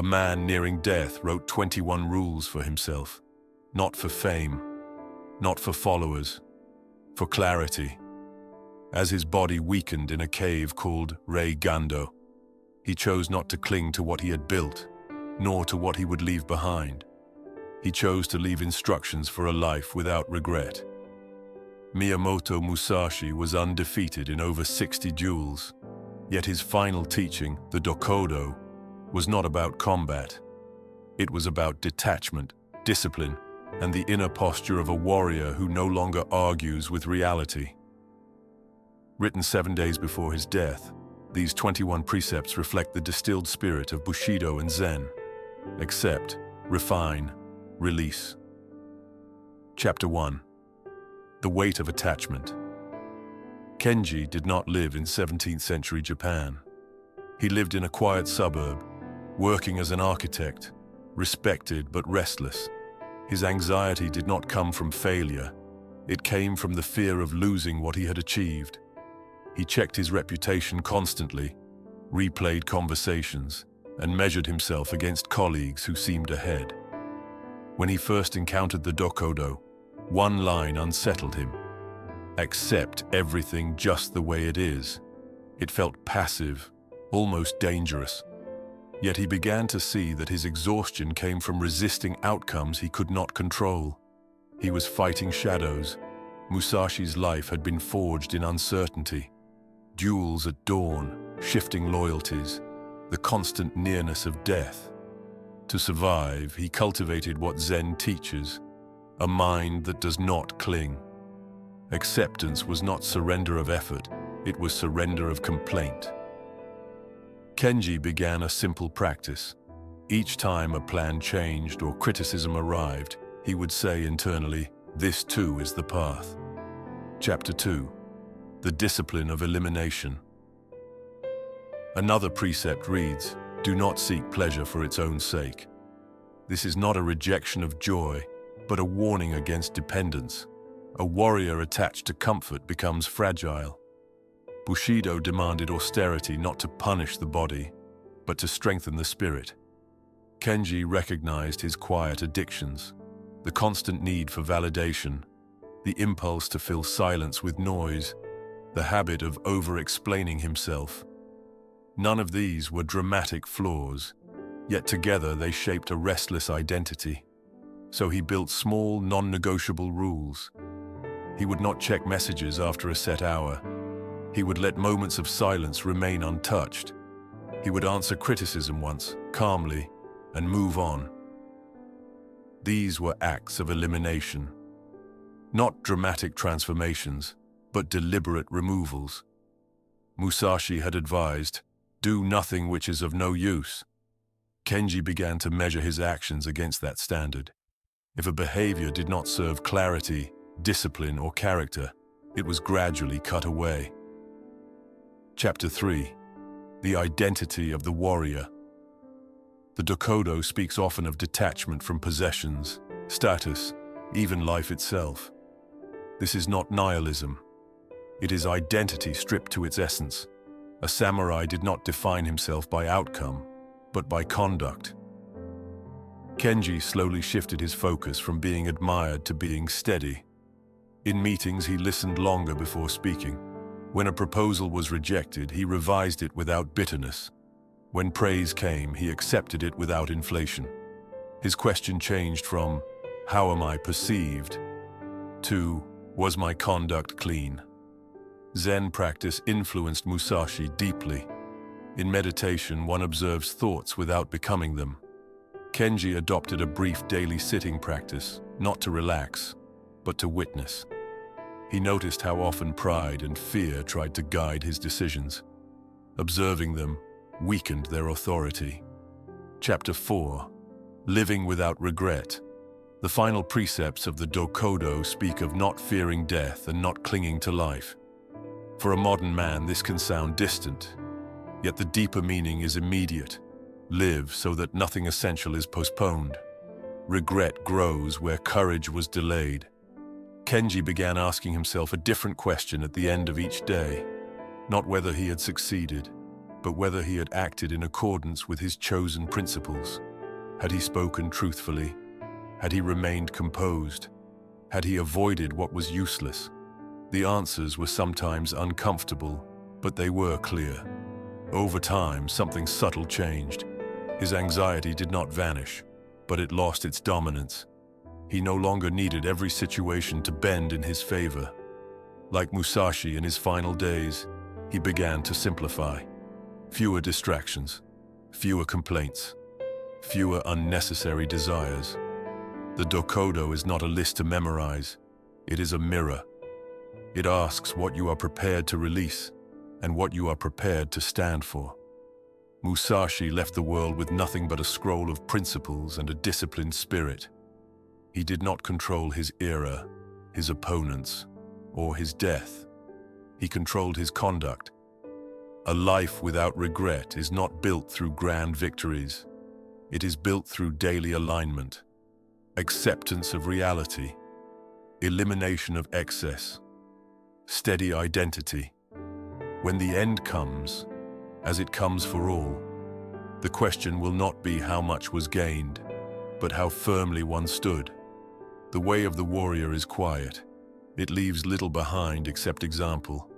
A man nearing death wrote 21 rules for himself, not for fame, not for followers, for clarity. As his body weakened in a cave called Rei Gando, he chose not to cling to what he had built, nor to what he would leave behind. He chose to leave instructions for a life without regret. Miyamoto Musashi was undefeated in over 60 duels, yet his final teaching, the Dokkōdō, was not about combat. It was about detachment, discipline, and the inner posture of a warrior who no longer argues with reality. Written 7 days before his death, these 21 precepts reflect the distilled spirit of Bushido and Zen. Accept, refine, release. Chapter 1. The Weight of Attachment. Kenji did not live in 17th century Japan. He lived in a quiet suburb, working as an architect, respected but restless. His anxiety did not come from failure. It came from the fear of losing what he had achieved. He checked his reputation constantly, replayed conversations, and measured himself against colleagues who seemed ahead. When he first encountered the Dokkōdō, one line unsettled him. Accept everything just the way it is. It felt passive, almost dangerous. Yet he began to see that his exhaustion came from resisting outcomes he could not control. He was fighting shadows. Musashi's life had been forged in uncertainty. Duels at dawn, shifting loyalties, the constant nearness of death. To survive, he cultivated what Zen teaches, a mind that does not cling. Acceptance was not surrender of effort, it was surrender of complaint. Kenji began a simple practice. Each time a plan changed or criticism arrived, he would say internally, "This too is the path." Chapter 2. The Discipline of Elimination. Another precept reads, "Do not seek pleasure for its own sake." This is not a rejection of joy, but a warning against dependence. A warrior attached to comfort becomes fragile. Bushido demanded austerity not to punish the body, but to strengthen the spirit. Kenji recognized his quiet addictions, the constant need for validation, the impulse to fill silence with noise, the habit of over-explaining himself. None of these were dramatic flaws, yet together they shaped a restless identity. So he built small, non-negotiable rules. He would not check messages after a set hour. He would let moments of silence remain untouched. He would answer criticism once, calmly, and move on. These were acts of elimination. Not dramatic transformations, but deliberate removals. Musashi had advised, "Do nothing which is of no use." Kenji began to measure his actions against that standard. If a behavior did not serve clarity, discipline, or character, it was gradually cut away. Chapter 3. The Identity of the Warrior. The Dokkōdō speaks often of detachment from possessions, status, even life itself. This is not nihilism. It is identity stripped to its essence. A samurai did not define himself by outcome, but by conduct. Kenji slowly shifted his focus from being admired to being steady. In meetings, he listened longer before speaking. When a proposal was rejected, he revised it without bitterness. When praise came, he accepted it without inflation. His question changed from, "How am I perceived?" to, "Was my conduct clean?" Zen practice influenced Musashi deeply. In meditation, one observes thoughts without becoming them. Kenji adopted a brief daily sitting practice, not to relax, but to witness. He noticed how often pride and fear tried to guide his decisions. Observing them weakened their authority. Chapter 4. Living without regret. The final precepts of the Dokkōdō speak of not fearing death and not clinging to life. For a modern man, this can sound distant, yet the deeper meaning is immediate. Live so that nothing essential is postponed. Regret grows where courage was delayed. Kenji began asking himself a different question at the end of each day. Not whether he had succeeded, but whether he had acted in accordance with his chosen principles. Had he spoken truthfully? Had he remained composed? Had he avoided what was useless? The answers were sometimes uncomfortable, but they were clear. Over time, something subtle changed. His anxiety did not vanish, but it lost its dominance. He no longer needed every situation to bend in his favor. Like Musashi in his final days, he began to simplify. Fewer distractions, fewer complaints, fewer unnecessary desires. The Dokkōdō is not a list to memorize. It is a mirror. It asks what you are prepared to release and what you are prepared to stand for. Musashi left the world with nothing but a scroll of principles and a disciplined spirit. He did not control his era, his opponents, or his death. He controlled his conduct. A life without regret is not built through grand victories. It is built through daily alignment, acceptance of reality, elimination of excess, steady identity. When the end comes, as it comes for all, the question will not be how much was gained, but how firmly one stood. The way of the warrior is quiet. It leaves little behind except example,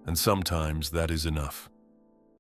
and sometimes that is enough.